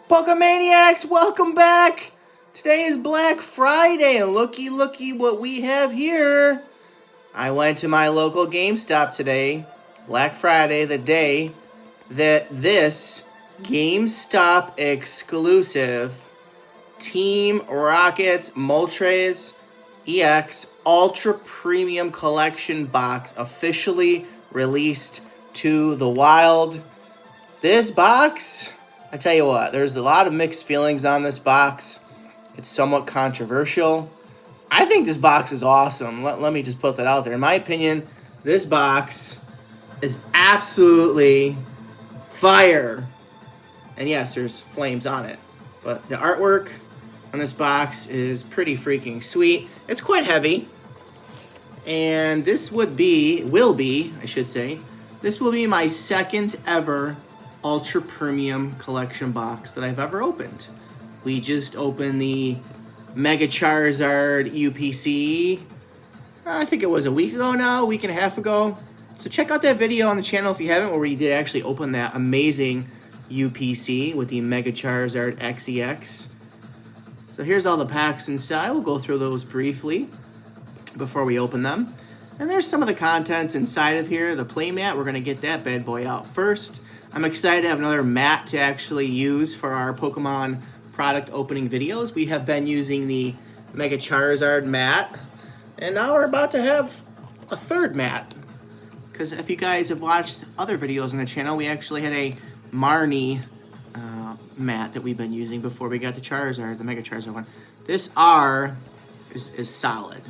Pokemaniacs, welcome back! Today is Black Friday, and looky what we have here. I went to my local GameStop today, Black Friday, the day that this GameStop exclusive Team Rocket's Moltres EX Ultra Premium Collection box officially released to the wild. This box, I tell you what, there's a lot of mixed feelings on this box. It's somewhat controversial. I think this box is awesome. Let me just put that out there. In my opinion, this box is absolutely fire. And yes, there's flames on it. But the artwork on this box is pretty freaking sweet. It's quite heavy. And this will be my second ever Ultra Premium Collection box that I've ever opened. We just opened the Mega Charizard UPC, I think it was a week ago now, a week and a half ago. So check out that video on the channel if you haven't, where we did actually open that amazing UPC with the Mega Charizard XEX. So here's all the packs inside. We'll go through those briefly before we open them. And there's some of the contents inside of here. The play mat, we're going to get that bad boy out first. I'm excited to have another mat to actually use for our Pokemon product opening videos. We have been using the Mega Charizard mat, and now we're about to have a third mat. Because if you guys have watched other videos on the channel, we actually had a Marnie mat that we've been using before we got the Charizard, the Mega Charizard one. This R is solid.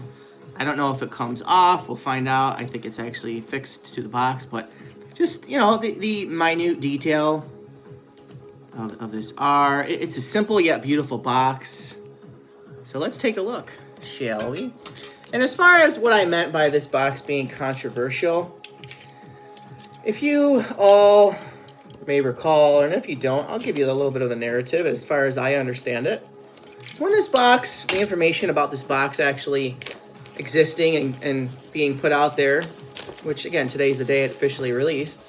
I don't know if it comes off. We'll find out. I think it's actually fixed to the box, but just, you know, the minute detail of this R. It's a simple yet beautiful box. So let's take a look, shall we? And as far as what I meant by this box being controversial, if you all may recall, and if you don't, I'll give you a little bit of the narrative as far as I understand it. So when this box, the information about this box actually existing and being put out there, which again, today's the day it officially released.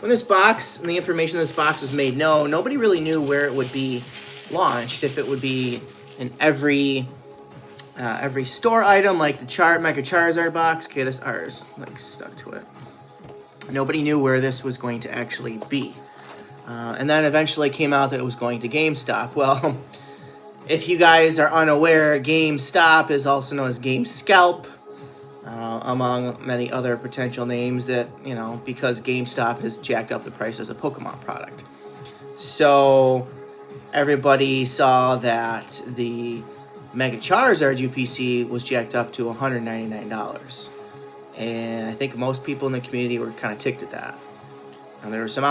When this box and the information in this box was made known, nobody really knew where it would be launched. If it would be in every store item, like the Mega Charizard box. Okay, this R is like stuck to it. Nobody knew where this was going to actually be. And then eventually came out that it was going to GameStop. Well, if you guys are unaware, GameStop is also known as GameScalp, among many other potential names that, you know, because GameStop has jacked up the price as a Pokemon product. So everybody saw that the Mega Charizard UPC was jacked up to $199. And I think most people in the community were kind of ticked at that. And there was some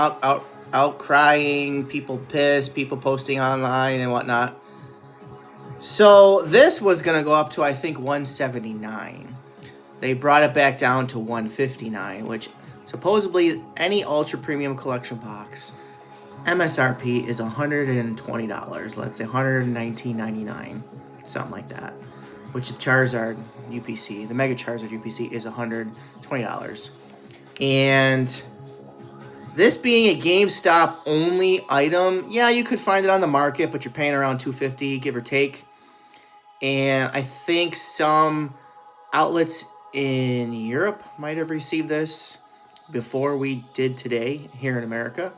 outcrying, people pissed, people posting online and whatnot. So this was going to go up to, I think, $179. They brought it back down to $159, which supposedly any Ultra Premium Collection box MSRP is $120. Let's say $119.99, something like that. Which the Charizard UPC, the Mega Charizard UPC, is $120. And this being a GameStop only item, yeah, you could find it on the market, but you're paying around $250, give or take. And I think some outlets in Europe might have received this before we did today here in America.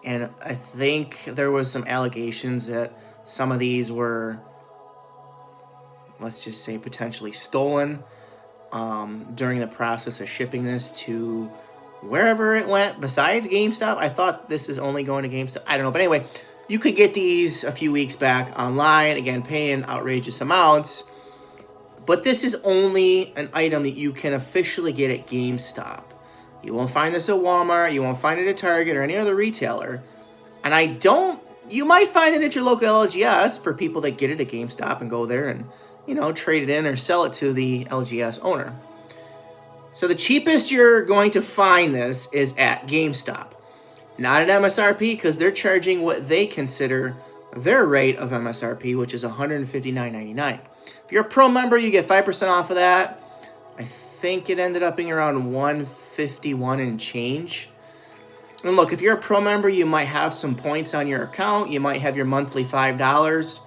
And I think there was some allegations that some of these were, let's just say, potentially stolen during the process of shipping this to wherever it went besides GameStop. I thought this is only going to GameStop. I don't know. But anyway, you could get these a few weeks back online, again, paying outrageous amounts. But this is only an item that you can officially get at GameStop. You won't find this at Walmart. You won't find it at Target or any other retailer. And you might find it at your local LGS for people that get it at GameStop and go there and, you know, trade it in or sell it to the LGS owner. So the cheapest you're going to find this is at GameStop. Not at MSRP, because they're charging what they consider their rate of MSRP, which is $159.99. If you're a pro member, you get 5% off of that. I think it ended up being around $151 and change. And look, if you're a pro member, you might have some points on your account. You might have your monthly $5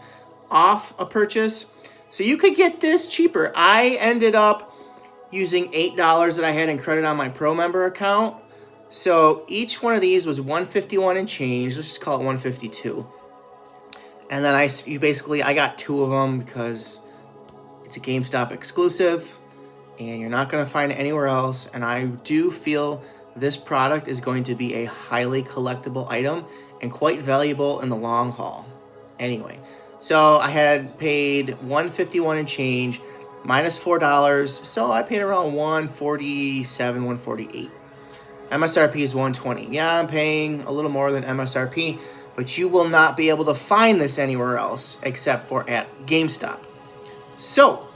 off a purchase. So you could get this cheaper. I ended up using $8 that I had in credit on my pro member account. So each one of these was $151 and change. Let's just call it $152. And then I got 2 of them because it's a GameStop exclusive and you're not going to find it anywhere else. And I do feel this product is going to be a highly collectible item and quite valuable in the long haul. Anyway, so I had paid $151 and change minus $4, so I paid around $147, $148. MSRP is $120. Yeah, I'm paying a little more than MSRP, but you will not be able to find this anywhere else except for at GameStop. So,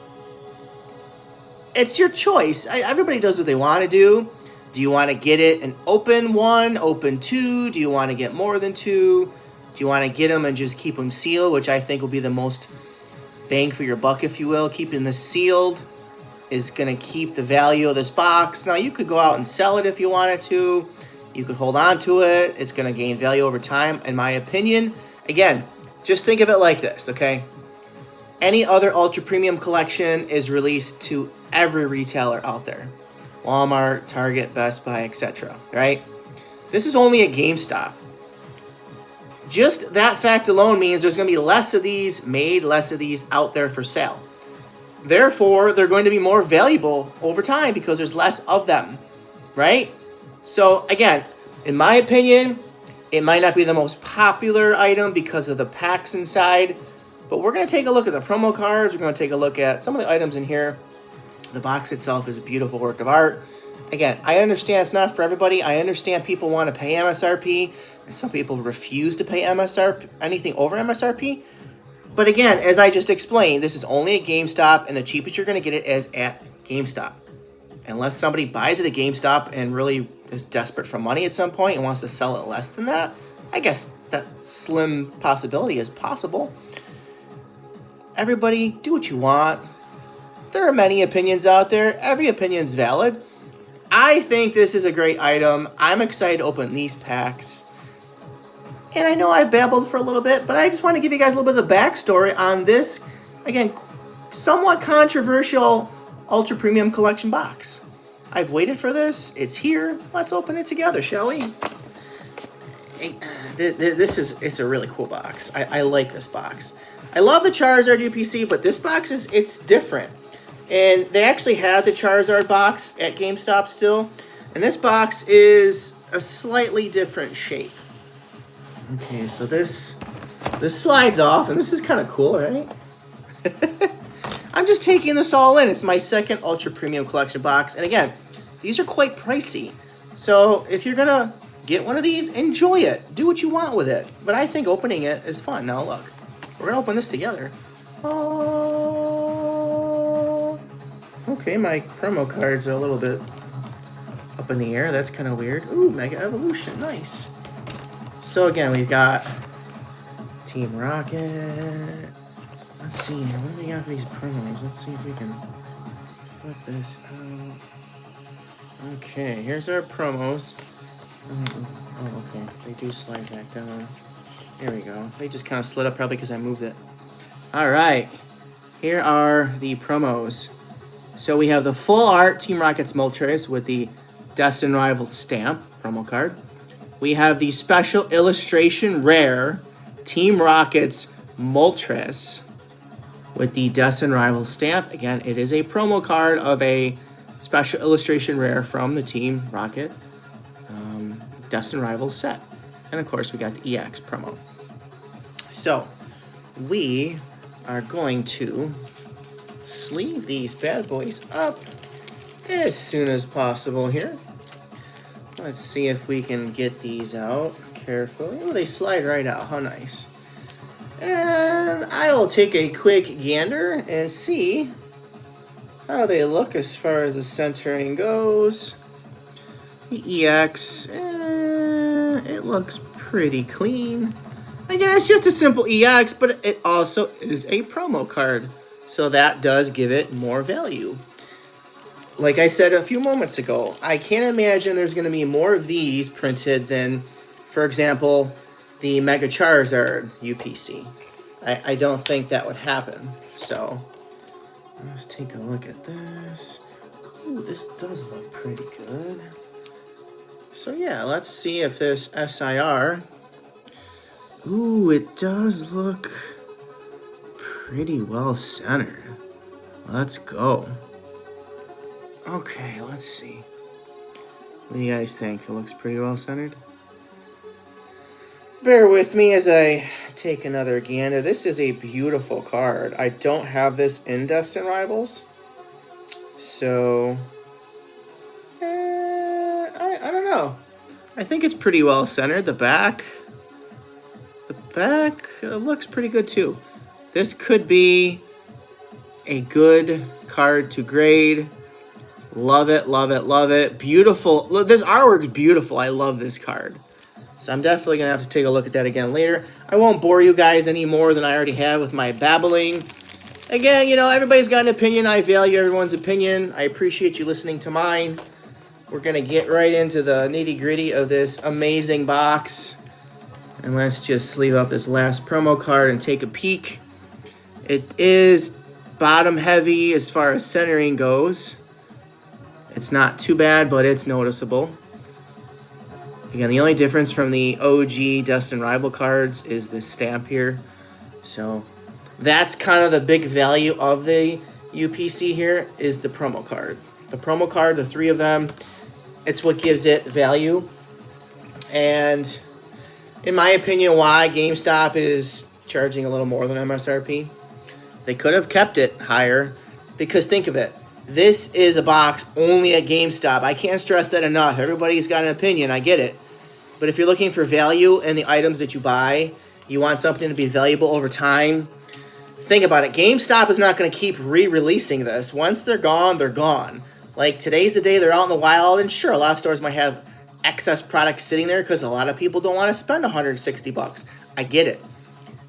it's your choice. Everybody does what they want to do. Do you want to get it and open 1, open 2? Do you want to get more than 2? Do you want to get them and just keep them sealed, which I think will be the most bang for your buck, if you will. Keeping this sealed is going to keep the value of this box. Now, you could go out and sell it if you wanted to. You could hold on to it. It's going to gain value over time, in my opinion. Again, just think of it like this, okay? Any other ultra premium collection is released to every retailer out there. Walmart, Target, Best Buy, etc. Right? This is only a GameStop. Just that fact alone means there's going to be less of these made, less of these out there for sale. Therefore, they're going to be more valuable over time because there's less of them, right? So again, in my opinion, it might not be the most popular item because of the packs inside, but we're going to take a look at the promo cards. We're going to take a look at some of the items in here. The box itself is a beautiful work of art. Again, I understand it's not for everybody. I understand people want to pay MSRP, and some people refuse to pay MSRP, anything over MSRP. But again, as I just explained, this is only at GameStop, and the cheapest you're going to get it is at GameStop. Unless somebody buys it at GameStop and really is desperate for money at some point and wants to sell it less than that, I guess that slim possibility is possible. Everybody, do what you want. There are many opinions out there. Every opinion is valid. I think this is a great item. I'm excited to open these packs. And I know I've babbled for a little bit, but I just want to give you guys a little bit of the backstory on this, again, somewhat controversial Ultra Premium Collection box. I've waited for this. It's here. Let's open it together, shall we? It's a really cool box. I like this box. I love the Charizard UPC, but this box it's different. And they actually had the Charizard box at GameStop still. And this box is a slightly different shape. Okay, so this slides off, and this is kind of cool, right? I'm just taking this all in. It's my second Ultra Premium Collection box. And again, these are quite pricey. So if you're going to get one of these, enjoy it. Do what you want with it. But I think opening it is fun. Now look, we're going to open this together. Oh. Okay, my promo cards are a little bit up in the air. That's kind of weird. Ooh, Mega Evolution. Nice. So again, we've got Team Rocket. Let's see, what do we got for these promos? Let's see if we can flip this out. Okay, here's our promos. Oh, okay, they do slide back down. There we go. They just kind of slid up probably because I moved it. All right, here are the promos. So we have the full art Team Rocket's Moltres with the Destined Rival stamp promo card. We have the special illustration rare Team Rocket's Moltres with the Destined Rival stamp. Again, it is a promo card of a special illustration rare from the Team Rocket Destined Rivals set. And of course, we got the EX promo. So, we are going to sleeve these bad boys up as soon as possible here. Let's see if we can get these out carefully. Oh, they slide right out. How nice. And I will take a quick gander and see how they look as far as the centering goes. The EX, it looks pretty clean. Again, it's just a simple EX, but it also is a promo card. So that does give it more value. like I said a few moments ago, I can't imagine there's going to be more of these printed than, for example, the Mega Charizard UPC. I don't think that would happen. So let's take a look at this. Ooh, this does look pretty good. So yeah, let's see if this SIR. Ooh, it does look pretty well centered. Let's go. Okay, let's see. What do you guys think? It looks pretty well centered? Bear with me as I take another gander. This is a beautiful card. I don't have this in Destin Rivals. So, I don't know. I think it's pretty well centered. The back looks pretty good too. This could be a good card to grade. Love it, love it, love it. Beautiful. Look, this artwork is beautiful. I love this card. So I'm definitely going to have to take a look at that again later. I won't bore you guys any more than I already have with my babbling. Again, you know, everybody's got an opinion. I value everyone's opinion. I appreciate you listening to mine. We're going to get right into the nitty-gritty of this amazing box. And let's just sleeve up this last promo card and take a peek. It is bottom heavy as far as centering goes. It's not too bad, but it's noticeable. Again, the only difference from the OG Destin Rival cards is this stamp here. So that's kind of the big value of the UPC here is the promo card. The promo card, the three of them, it's what gives it value. And in my opinion, why GameStop is charging a little more than MSRP. They could have kept it higher because think of it. This is a box only at GameStop. I can't stress that enough. Everybody's got an opinion. I get it. But if you're looking for value in the items that you buy, you want something to be valuable over time, think about it. GameStop is not going to keep re-releasing this. Once they're gone, they're gone. Like today's the day they're out in the wild, and sure, a lot of stores might have excess products sitting there because a lot of people don't want to spend $160. I get it.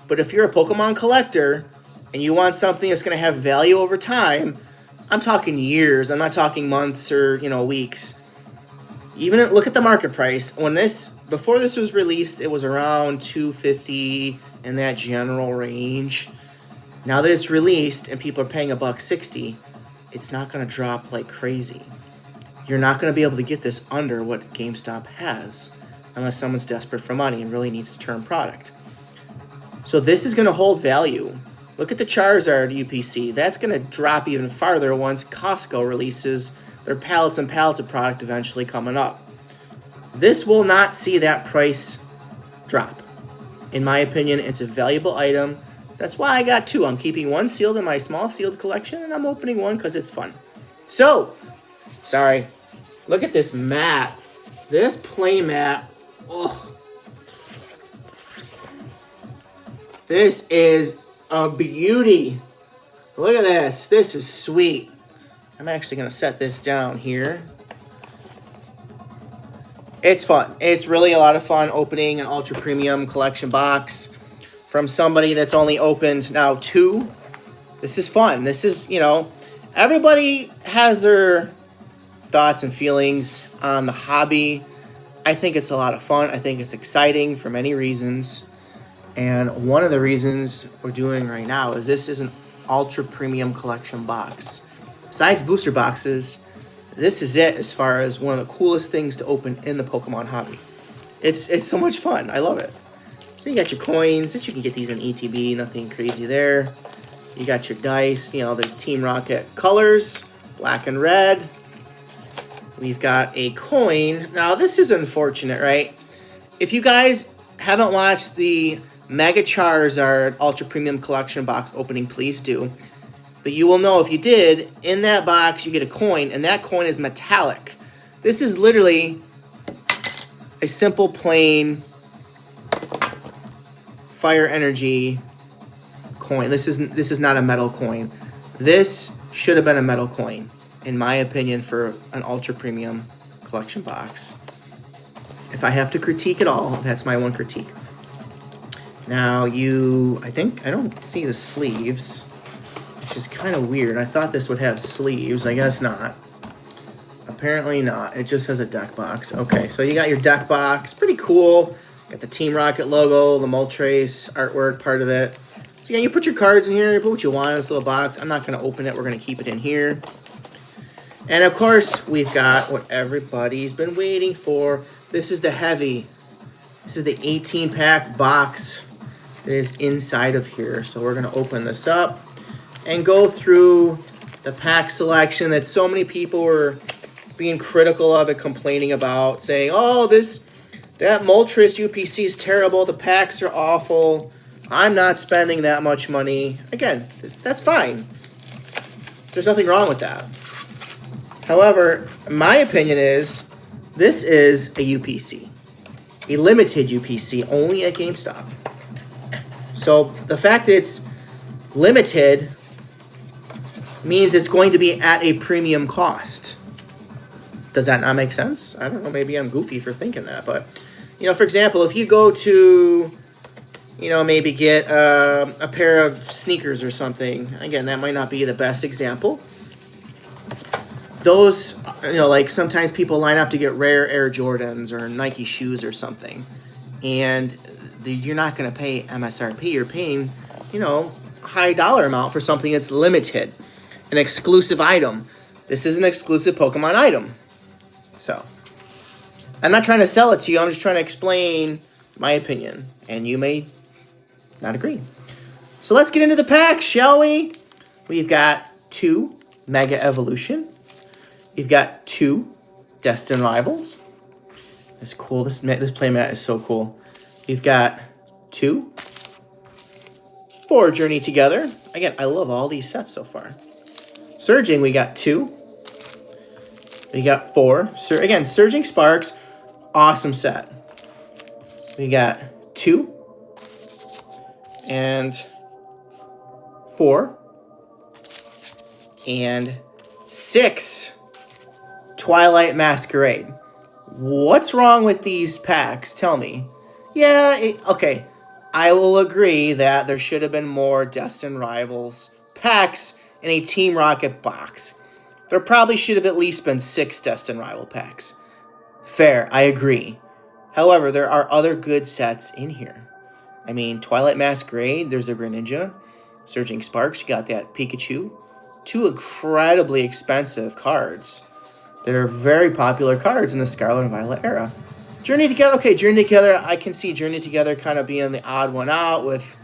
But if you're a Pokemon collector and you want something that's going to have value over time, I'm talking years. I'm not talking months or, weeks. Even look at the market price. Before this was released, it was around $250 in that general range. Now that it's released and people are paying $160, it's not going to drop like crazy. You're not going to be able to get this under what GameStop has unless someone's desperate for money and really needs to turn product. So this is going to hold value. Look at the Charizard UPC. That's going to drop even farther once Costco releases their pallets and pallets of product eventually coming up. This will not see that price drop. In my opinion, it's a valuable item. That's why I got two. I'm keeping one sealed in my small sealed collection, and I'm opening one because it's fun. So, sorry. Look at this mat. This play mat. Oh. This is a beauty. Look at this. This is sweet. I'm actually going to set this down here. It's fun. It's really a lot of fun opening an ultra premium collection box from somebody that's only opened now 2. This is fun. This is, everybody has their thoughts and feelings on the hobby. I think it's a lot of fun. I think it's exciting for many reasons. And one of the reasons we're doing right now is this is an ultra premium collection box. Besides booster boxes, this is it as far as one of the coolest things to open in the Pokemon hobby. It's so much fun. I love it. So you got your coins that you can get these in ETB, nothing crazy there. You got your dice, the Team Rocket colors, black and red. We've got a coin. Now this is unfortunate, right? If you guys haven't watched the Mega Charizard Ultra Premium Collection box opening, please do. But you will know if you did, in that box you get a coin, and that coin is metallic. This is literally a simple, plain fire energy coin. This is not a metal coin. This should have been a metal coin, in my opinion, for an ultra premium collection box. If I have to critique it all, that's my one critique. Now I don't see the sleeves, which is kind of weird. I thought this would have sleeves. I guess not. Apparently not. It just has a deck box. Okay, so you got your deck box. Pretty cool. Got the Team Rocket logo, the Moltres artwork part of it. So yeah, you put your cards in here, you put what you want in this little box. I'm not going to open it. We're going to keep it in here. And of course, we've got what everybody's been waiting for. This is the heavy. This is the 18-pack box that is inside of here. So we're going to open this up and go through the pack selection that so many people were being critical of and complaining about, saying, oh, that Moltres UPC is terrible. The packs are awful. I'm not spending that much money. Again, that's fine. There's nothing wrong with that. However, my opinion is this is a UPC, a limited UPC, only at GameStop. So the fact that it's limited means it's going to be at a premium cost. Does that not make sense? I don't know. Maybe I'm goofy for thinking that. But, you know, for example, if you go to, you know, maybe get a pair of sneakers or something. Again, that might not be the best example. Those, you know, like sometimes people line up to get rare Air Jordans or Nike shoes or something. And you're not going to pay MSRP. You're paying, you know, high dollar amount for something that's limited. An exclusive item. This is an exclusive Pokemon item. So, I'm not trying to sell it to you. I'm just trying to explain my opinion. And you may not agree. So let's get into the packs, shall we? We've got 2 Mega Evolution. We've got 2 Destined Rivals. That's cool. This playmat is so cool. We've got 2 for Journey Together. Again, I love all these sets so far. Surging, we got 2. We got 4. Again, Surging Sparks, awesome set. We got 2 and 4 and 6 Twilight Masquerade. What's wrong with these packs? Tell me. Yeah, okay. I will agree that there should have been more Destined Rivals packs in a Team Rocket box. There probably should have at least been 6 Destined Rival packs. Fair, I agree. However, there are other good sets in here. I mean, Twilight Masquerade, there's the Greninja. Surging Sparks, you got that Pikachu. 2 incredibly expensive cards. They're very popular cards in the Scarlet and Violet era. Journey Together, okay, Journey Together, I can see Journey Together kind of being the odd one out with,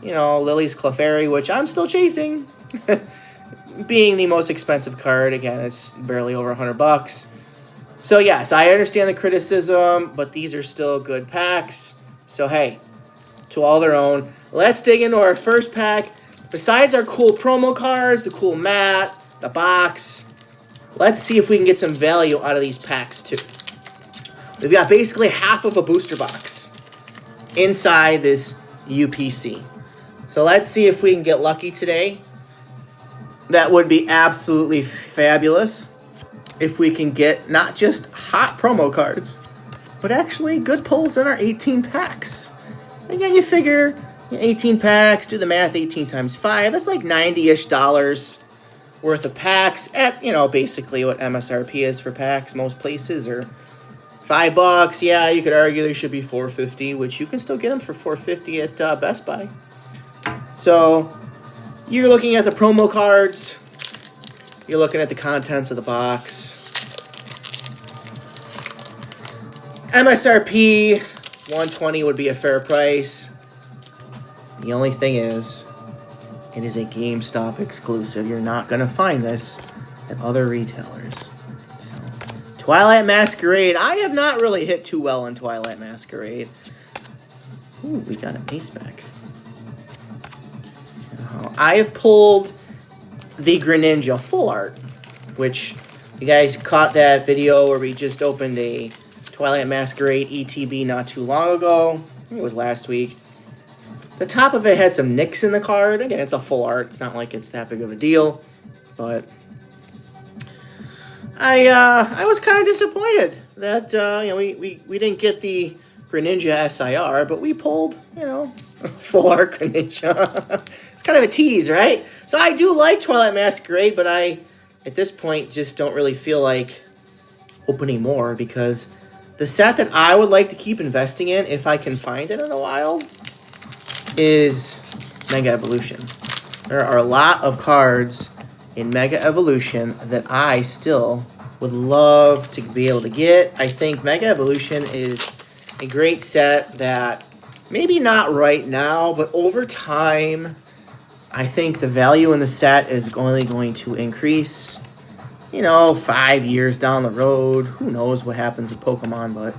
you know, Lily's Clefairy, which I'm still chasing. Being the most expensive card. Again, it's barely over $100. So yes, I understand the criticism, but these are still good packs. So hey, to all their own. Let's dig into our first pack. Besides our cool promo cards, the cool mat, the box, let's see if we can get some value out of these packs too. We've got basically half of a booster box inside this UPC. So let's see if we can get lucky today. That would be absolutely fabulous if we can get not just hot promo cards, but actually good pulls in our 18 packs. Again, you figure 18 packs, do the math, 18 times 5, that's like $90-ish worth of packs at, you know, basically what MSRP is for packs most places, or $5. Yeah, you could argue they should be $4.50, which you can still get them for $4.50 at Best Buy. So you're looking at the promo cards. You're looking at the contents of the box. MSRP, $120 would be a fair price. The only thing is, it is a GameStop exclusive. You're not going to find this at other retailers. So, Twilight Masquerade. I have not really hit too well in Twilight Masquerade. Ooh, we got an ace back. I have pulled the Greninja full art, which you guys caught that video where we just opened a Twilight Masquerade ETB not too long ago. I think it was last week. The top of it has some nicks in the card. Again, it's a full art. It's not like it's that big of a deal, but I was kind of disappointed that you know, we didn't get the Greninja SIR, but we pulled, you know, full art Greninja. It's kind of a tease, right? So I do like Twilight Masquerade, but I, at this point, just don't really feel like opening more, because the set that I would like to keep investing in, if I can find it in a while, is Mega Evolution. There are a lot of cards in Mega Evolution that I still would love to be able to get. I think Mega Evolution is a great set that maybe not right now, but over time, I think the value in the set is only going to increase. You know, 5 years down the road, who knows what happens with Pokemon, but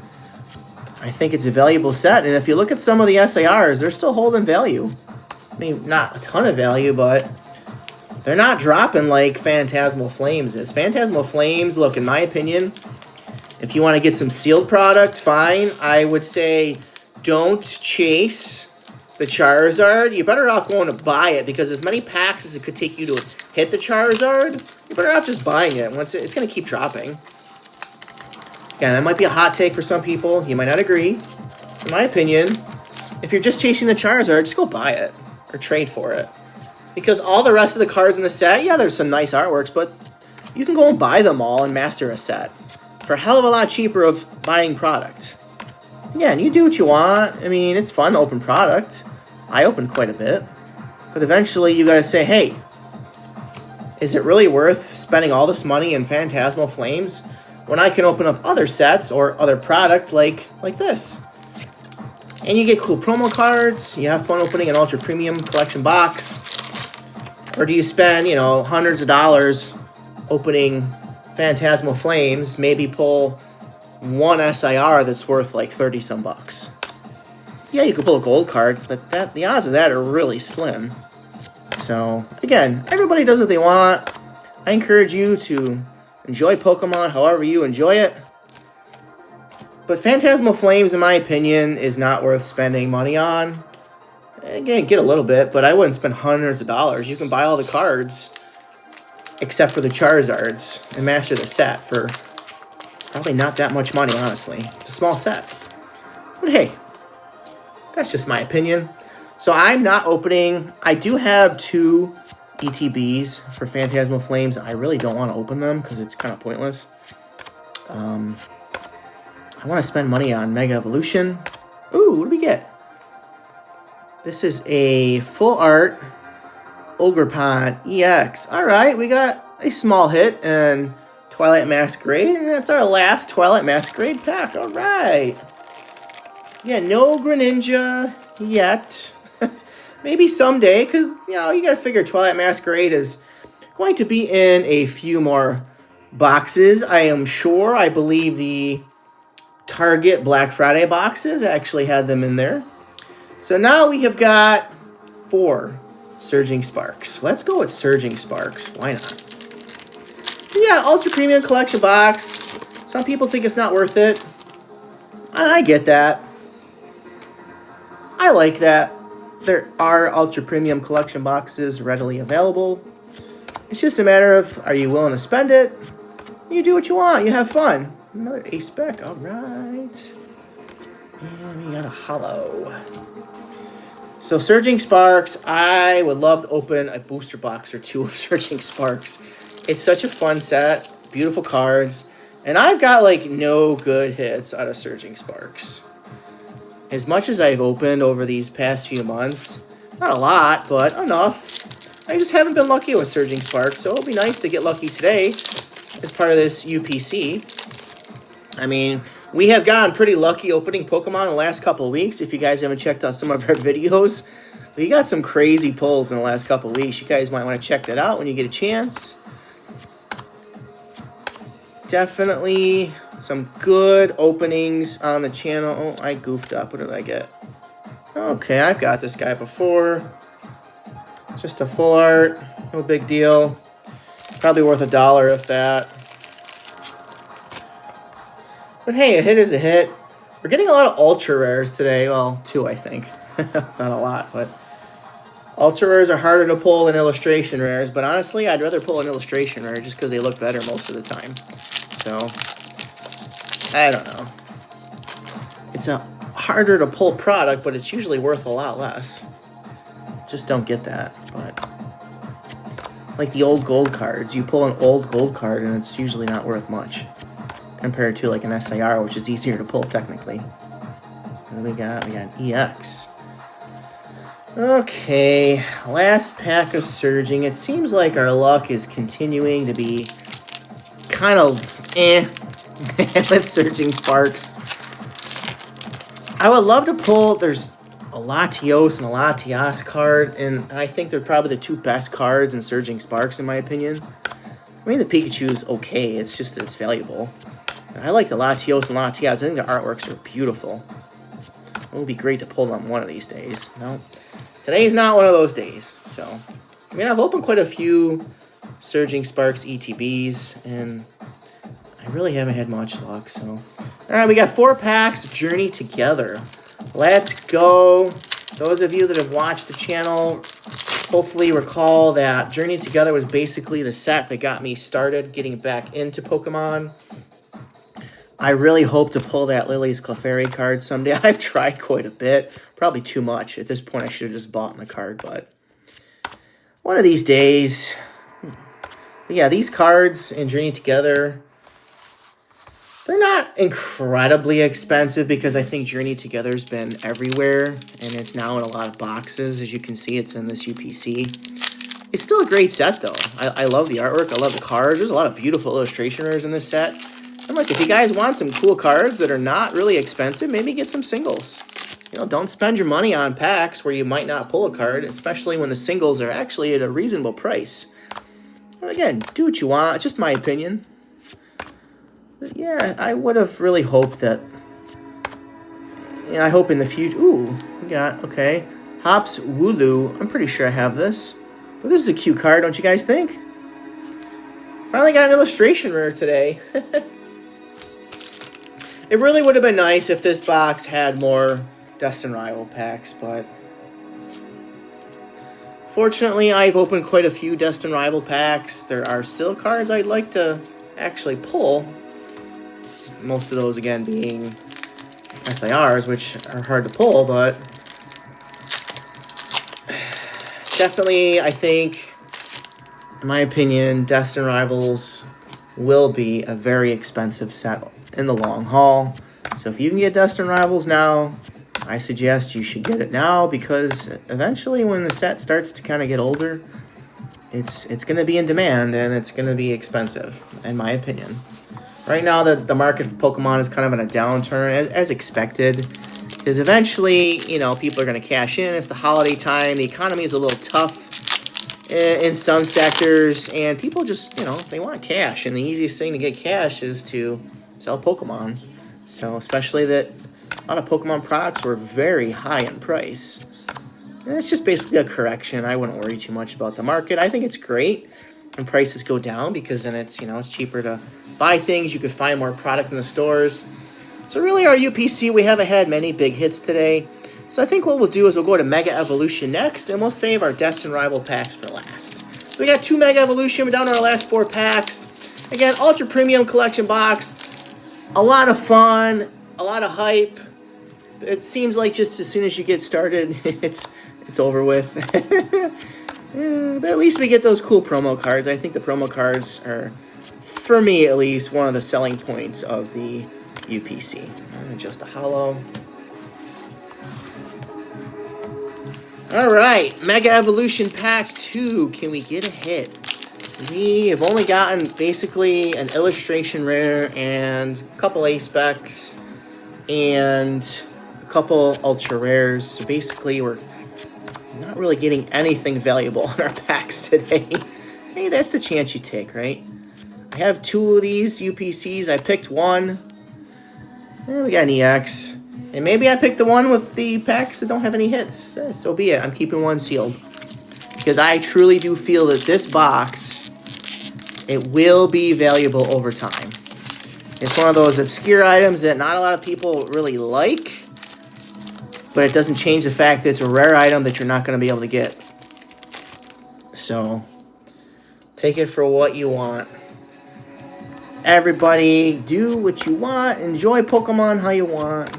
I think it's a valuable set. And if you look at some of the SIRs, they're still holding value. I mean, not a ton of value, but they're not dropping like Phantasmal Flames is. Phantasmal Flames, look, in my opinion, if you want to get some sealed product, fine. I would say don't chase the Charizard. You're better off going to buy it, because as many packs as it could take you to hit the Charizard, you're better off just buying it. Once it's going to keep dropping. Again, that might be a hot take for some people. You might not agree. In my opinion, if you're just chasing the Charizard, just go buy it or trade for it. Because all the rest of the cards in the set, yeah, there's some nice artworks, but you can go and buy them all and master a set for a hell of a lot cheaper of buying product. Yeah, and you do what you want. I mean, it's fun to open product. I open quite a bit. But eventually you got to say, hey, is it really worth spending all this money in Phantasmal Flames when I can open up other sets or other product like this? And you get cool promo cards. You have fun opening an Ultra Premium collection box. Or do you spend, you know, hundreds of dollars opening Phantasmal Flames, maybe pull one SIR that's worth like 30 some bucks? Yeah, you could pull a gold card, but the odds of that are really slim. So, again, everybody does what they want. I encourage you to enjoy Pokemon however you enjoy it. But Phantasmal Flames, in my opinion, is not worth spending money on. Again, get a little bit, but I wouldn't spend hundreds of dollars. You can buy all the cards, except for the Charizards, and master the set for probably not that much money, honestly. It's a small set. But hey, that's just my opinion. So I'm not opening. I do have 2 ETBs for Phantasmal Flames. I really don't want to open them because it's kind of pointless. I want to spend money on Mega Evolution. Ooh, what do we get? This is a full art Ogerpon EX. All right, we got a small hit and Twilight Masquerade, and that's our last Twilight Masquerade pack. All right. Yeah, no Greninja yet. Maybe someday, because, you know, you got to figure Twilight Masquerade is going to be in a few more boxes, I am sure. I believe the Target Black Friday boxes actually had them in there. So now we have got 4 Surging Sparks. Let's go with Surging Sparks. Why not? Yeah, Ultra Premium Collection box. Some people think it's not worth it. And I get that. I like that. There are Ultra Premium Collection boxes readily available. It's just a matter of, are you willing to spend it? You do what you want. You have fun. Another ace spec. All right. And we got a holo. So Surging Sparks, I would love to open a booster box or 2 of Surging Sparks. It's such a fun set, beautiful cards, and I've got like no good hits out of Surging Sparks. As much as I've opened over these past few months, not a lot, but enough. I just haven't been lucky with Surging Sparks, so it'll be nice to get lucky today as part of this UPC. I mean, we have gotten pretty lucky opening Pokemon in the last couple of weeks. If you guys haven't checked out some of our videos, we got some crazy pulls in the last couple of weeks. You guys might want to check that out when you get a chance. Definitely some good openings on the channel. Oh, I goofed up. What did I get? Okay, I've got this guy before. Just a full art. No big deal. Probably worth $1 if that. But hey, a hit is a hit. We're getting a lot of ultra rares today. Well, 2, I think. Not a lot, but ultra rares are harder to pull than illustration rares. But honestly, I'd rather pull an illustration rare just because they look better most of the time. So, I don't know. It's a harder to pull product, but it's usually worth a lot less. Just don't get that. But like the old gold cards, you pull an old gold card and it's usually not worth much. compared to like an SIR, which is easier to pull technically. What do we got? We got an EX. Okay, last pack of Surging. It seems like our luck is continuing to be kind of with Surging Sparks. I would love to pull, there's a Latios and a Latias card, and I think they're probably the two best cards in Surging Sparks in my opinion. I mean, the Pikachu is okay, it's just that it's valuable. I like the Latios and Latias. I think the artworks are beautiful. It would be great to pull them one of these days. No. Today's not one of those days, so. I mean, I've opened quite a few Surging Sparks ETBs, and I really haven't had much luck, so. Alright, we got 4 packs, Journey Together. Let's go. Those of you that have watched the channel hopefully recall that Journey Together was basically the set that got me started getting back into Pokemon. I really hope to pull that Lily's Clefairy card someday. I've tried quite a bit. Probably too much. At this point, I should have just bought the card, but one of these days. But yeah, these cards in Journey Together, they're not incredibly expensive because I think Journey Together's been everywhere, and it's now in a lot of boxes. As you can see, it's in this UPC. It's still a great set, though. I love the artwork. I love the cards. There's a lot of beautiful illustration rares in this set. And like, if you guys want some cool cards that are not really expensive, maybe get some singles. You know, don't spend your money on packs where you might not pull a card, especially when the singles are actually at a reasonable price. And again, do what you want. It's just my opinion. But yeah, I would have really hoped that... Yeah, I hope in the future... Ooh, we got, okay. Hops Wooloo. I'm pretty sure I have this. But this is a cute card, don't you guys think? Finally got an illustration rare today. It really would have been nice if this box had more Destined Rival packs, but fortunately I've opened quite a few Destined Rival packs. There are still cards I'd like to actually pull. Most of those, again, being SIRs, which are hard to pull, but definitely, I think, in my opinion, Destined Rivals will be a very expensive set in the long haul. So if you can get Destined Rivals now, I suggest you should get it now, because eventually when the set starts to kind of get older, it's going to be in demand and it's going to be expensive, in my opinion. Right now, the market for Pokemon is kind of in a downturn, as expected, because eventually, you know, people are going to cash in. It's the holiday time. The economy is a little tough in some sectors, and people just, you know, they want cash, and the easiest thing to get cash is to sell Pokemon. So especially that a lot of Pokemon products were very high in price. And it's just basically a correction. I wouldn't worry too much about the market. I think it's great when prices go down, because then it's, you know, it's cheaper to buy things. You could find more product in the stores. So really, our UPC, we haven't had many big hits today. So I think what we'll do is we'll go to Mega Evolution next, and we'll save our Destined Rival packs for last. So we got 2 Mega Evolution. We're down to our last 4 packs. Again, Ultra Premium Collection Box. A lot of fun, a lot of hype. It seems like just as soon as you get started, it's over with. Yeah, but at least we get those cool promo cards. I think the promo cards are, for me at least, one of the selling points of the UPC. Just a holo. Alright, Mega Evolution Pack 2. Can we get a hit? We have only gotten basically an illustration rare and a couple A-specs and a couple ultra rares. So basically we're not really getting anything valuable in our packs today. Hey, that's the chance you take, right? I have 2 of these UPCs. I picked one. And we got an EX. And maybe I picked the one with the packs that don't have any hits. So be it. I'm keeping one sealed. Because I truly do feel that this box, it will be valuable over time. It's one of those obscure items that not a lot of people really like. But it doesn't change the fact that it's a rare item that you're not going to be able to get. So, take it for what you want. Everybody, do what you want. Enjoy Pokemon how you want.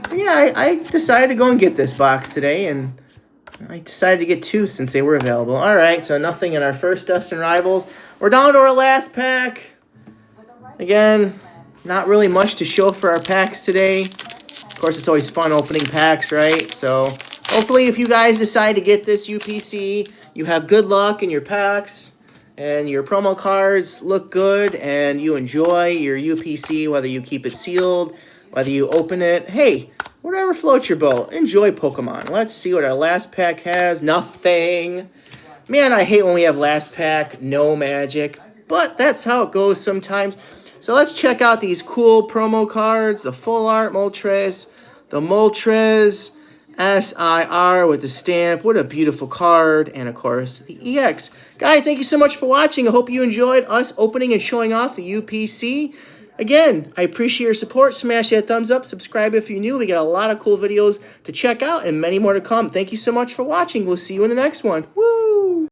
But yeah, I decided to go and get this box today. And I decided to get 2 since they were available. Alright, so nothing in our first Destined Rivals. We're down to our last pack. Again, not really much to show for our packs today. Of course, it's always fun opening packs, right? So hopefully if you guys decide to get this UPC, you have good luck in your packs and your promo cards look good and you enjoy your UPC, whether you keep it sealed, whether you open it. Hey, whatever floats your boat. Enjoy Pokemon. Let's see what our last pack has. Nothing. Man, I hate when we have last pack, no magic. But that's how it goes sometimes. So let's check out these cool promo cards. The Full Art Moltres. The Moltres SIR with the stamp. What a beautiful card. And of course, the EX. Guys, thank you so much for watching. I hope you enjoyed us opening and showing off the UPC. Again, I appreciate your support. Smash that thumbs up. Subscribe if you're new. We got a lot of cool videos to check out and many more to come. Thank you so much for watching. We'll see you in the next one. Woo!